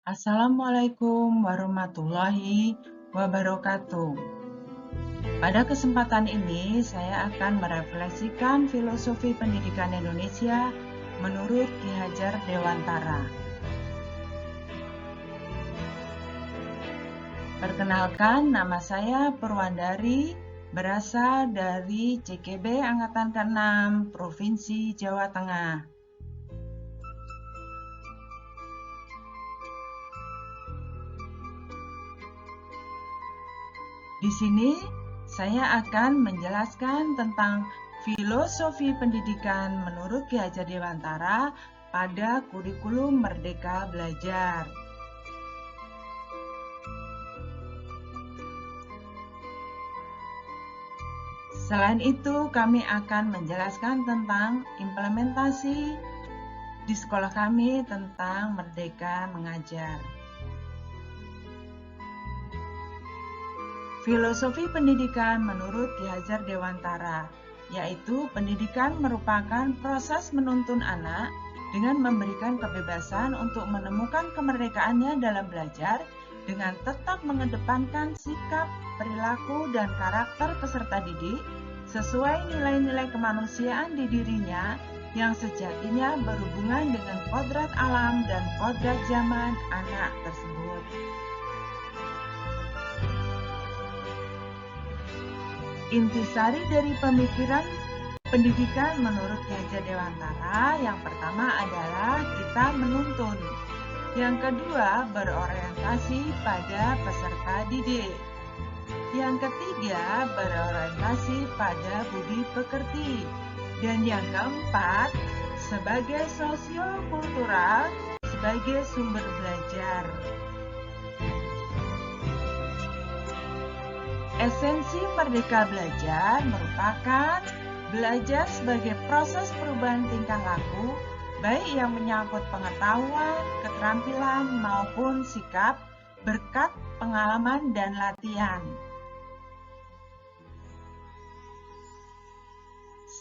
Assalamualaikum warahmatullahi wabarakatuh. Pada kesempatan ini, saya akan merefleksikan filosofi pendidikan Indonesia menurut Ki Hajar Dewantara. Perkenalkan, nama saya Purwandari, berasal dari CKB Angkatan ke-6, Provinsi Jawa Tengah. Di sini saya akan menjelaskan tentang filosofi pendidikan menurut Ki Hajar Dewantara pada kurikulum Merdeka Belajar. Selain itu, kami akan menjelaskan tentang implementasi di sekolah kami tentang Merdeka Mengajar. Filosofi pendidikan menurut Ki Hajar Dewantara, yaitu pendidikan merupakan proses menuntun anak dengan memberikan kebebasan untuk menemukan kemerdekaannya dalam belajar dengan tetap mengedepankan sikap, perilaku, dan karakter peserta didik sesuai nilai-nilai kemanusiaan di dirinya yang sejatinya berhubungan dengan kodrat alam dan kodrat zaman anak tersebut. Intisari dari pemikiran pendidikan menurut Ki Hajar Dewantara, yang pertama adalah kita menuntun. Yang kedua, berorientasi pada peserta didik. Yang ketiga, berorientasi pada budi pekerti. Dan yang keempat, sebagai sosiokultural, sebagai sumber belajar. Esensi Merdeka Belajar merupakan belajar sebagai proses perubahan tingkah laku, baik yang menyangkut pengetahuan, keterampilan, maupun sikap, berkat pengalaman dan latihan.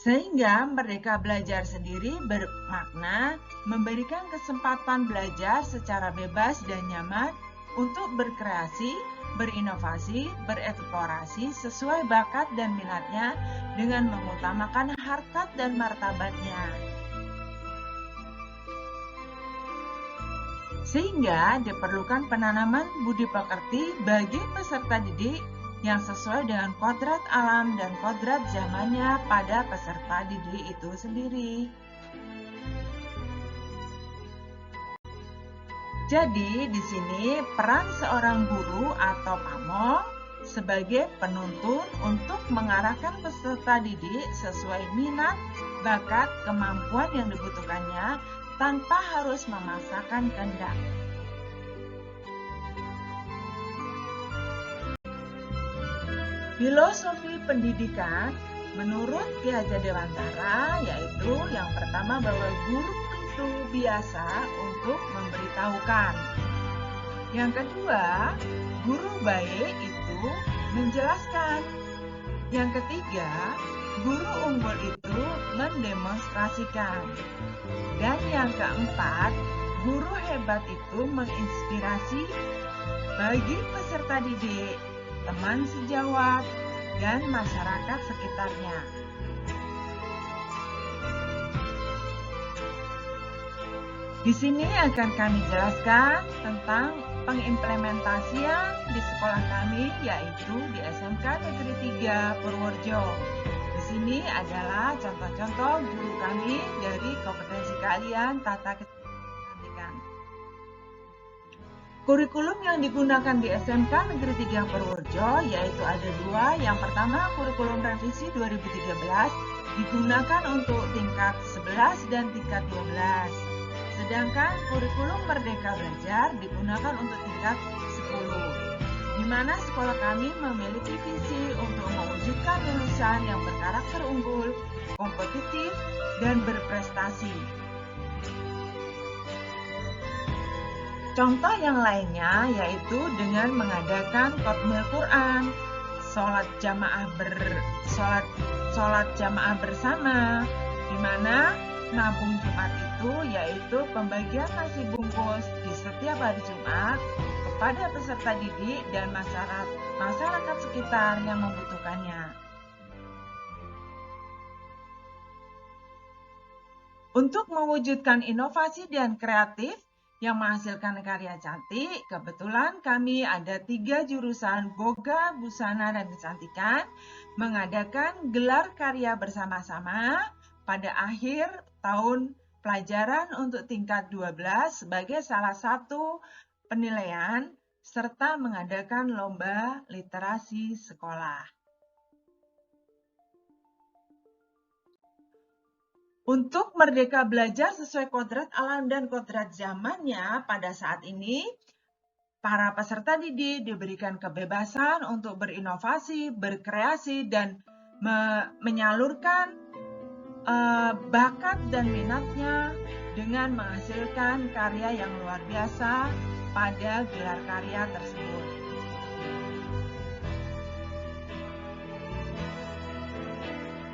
Sehingga Merdeka Belajar sendiri bermakna memberikan kesempatan belajar secara bebas dan nyaman untuk berkreasi, berinovasi, bereksplorasi sesuai bakat dan minatnya dengan mengutamakan harkat dan martabatnya. Sehingga diperlukan penanaman budi pekerti bagi peserta didik yang sesuai dengan kodrat alam dan kodrat zamannya pada peserta didik itu sendiri. Jadi di sini peran seorang guru atau pamong sebagai penuntun untuk mengarahkan peserta didik sesuai minat, bakat, kemampuan yang dibutuhkannya tanpa harus memaksakan kehendak. Filosofi pendidikan menurut Ki Hajar Dewantara yaitu yang pertama bahwa guru itu biasa untuk memberitahukan. Yang kedua, guru baik itu menjelaskan. Yang ketiga, guru unggul itu mendemonstrasikan. Dan yang keempat, guru hebat itu menginspirasi bagi peserta didik, teman sejawat, dan masyarakat sekitarnya. Di sini akan kami jelaskan tentang pengimplementasian di sekolah kami, yaitu di SMK Negeri 3 Purworejo. Di sini adalah contoh-contoh guru kami dari kompetensi keahlian tata kecantikan. Kurikulum yang digunakan di SMK Negeri 3 Purworejo yaitu ada dua. Yang pertama, kurikulum revisi 2013 digunakan untuk tingkat 11 dan tingkat 12. Sedangkan kurikulum Merdeka Belajar digunakan untuk tingkat 10, di mana sekolah kami memiliki visi untuk mewujudkan lulusan yang berkarakter unggul, kompetitif, dan berprestasi. Contoh yang lainnya yaitu dengan mengadakan Khatmul Quran, sholat jamaah bersama, di mana nabung Jumat itu itu yaitu pembagian nasi bungkus di setiap hari Jumat kepada peserta didik dan masyarakat sekitar yang membutuhkannya. Untuk mewujudkan inovasi dan kreatif yang menghasilkan karya cantik, kebetulan kami ada 3 jurusan Boga, Busana, dan Kecantikan mengadakan gelar karya bersama-sama pada akhir tahun pelajaran untuk tingkat 12 sebagai salah satu penilaian serta mengadakan lomba literasi sekolah. Untuk merdeka belajar sesuai kodrat alam dan kodrat zamannya pada saat ini, para peserta didik diberikan kebebasan untuk berinovasi, berkreasi, dan menyalurkan bakat dan minatnya dengan menghasilkan karya yang luar biasa pada gelar karya tersebut.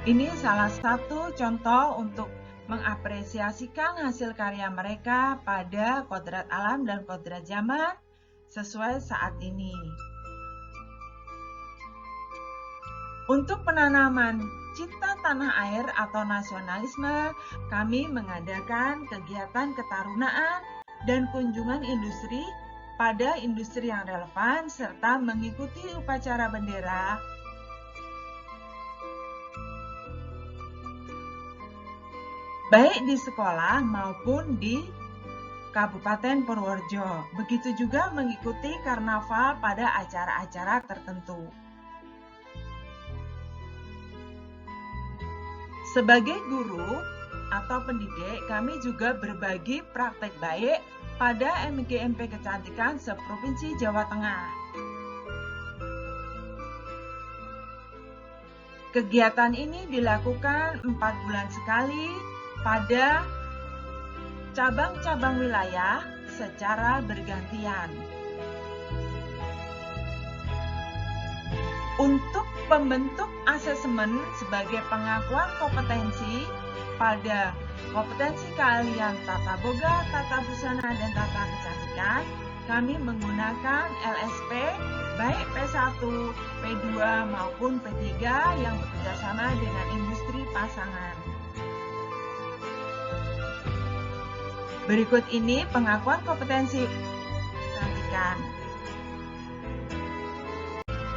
Ini salah satu contoh untuk mengapresiasikan hasil karya mereka pada kodrat alam dan kodrat zaman sesuai saat ini. Untuk penanaman cinta tanah air atau nasionalisme, kami mengadakan kegiatan ketarunaan dan kunjungan industri pada industri yang relevan serta mengikuti upacara bendera baik di sekolah maupun di Kabupaten Purworejo. Begitu juga mengikuti karnaval pada acara-acara tertentu. Sebagai guru atau pendidik, kami juga berbagi praktek baik pada MGMP Kecantikan seprovinsi Jawa Tengah. Kegiatan ini dilakukan 4 bulan sekali pada cabang-cabang wilayah secara bergantian. Untuk pembentuk asesmen sebagai pengakuan kompetensi pada kompetensi keahlian tata boga, tata busana, dan tata kecantikan, kami menggunakan LSP baik P1, P2 maupun P3 yang bekerjasama dengan industri pasangan. Berikut ini pengakuan kompetensi kecantikan.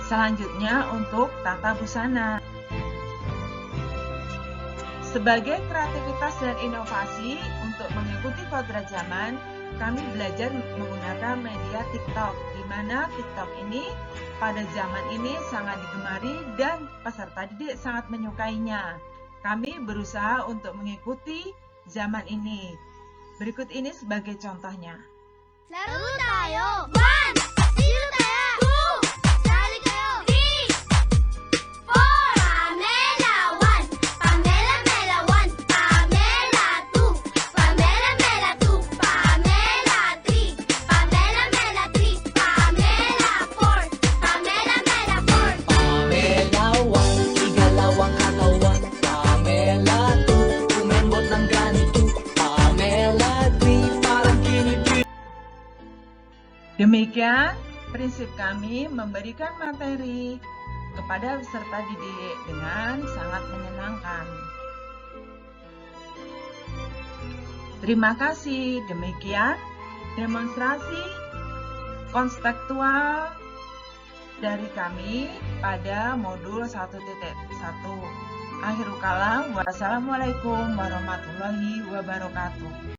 Selanjutnya untuk tata busana. Sebagai kreativitas dan inovasi untuk mengikuti kodrat zaman, kami belajar menggunakan media TikTok, di mana TikTok ini pada zaman ini sangat digemari dan peserta didik sangat menyukainya. Kami berusaha untuk mengikuti zaman ini. Berikut ini sebagai contohnya. Laro tayo! 1! Sino tayo? 2! Sali kayo! 3! 4! Pamela 1! Pamela Mela 1! Pamela 2! Pamela Mela 2! Pamela 3! Pamela Mela 3! Pamela 4! Pamela Mela 4! Pamela 1, igalawang katawan. Pamela 2, kumembot ng ganito. Pamela 3, parang kinipit. Demikian prinsip kami memberikan materi kepada peserta didik dengan sangat menyenangkan. Terima kasih. Demikian demonstrasi konseptual dari kami pada modul 1.1. Akhirul kalam, wassalamualaikum warahmatullahi wabarakatuh.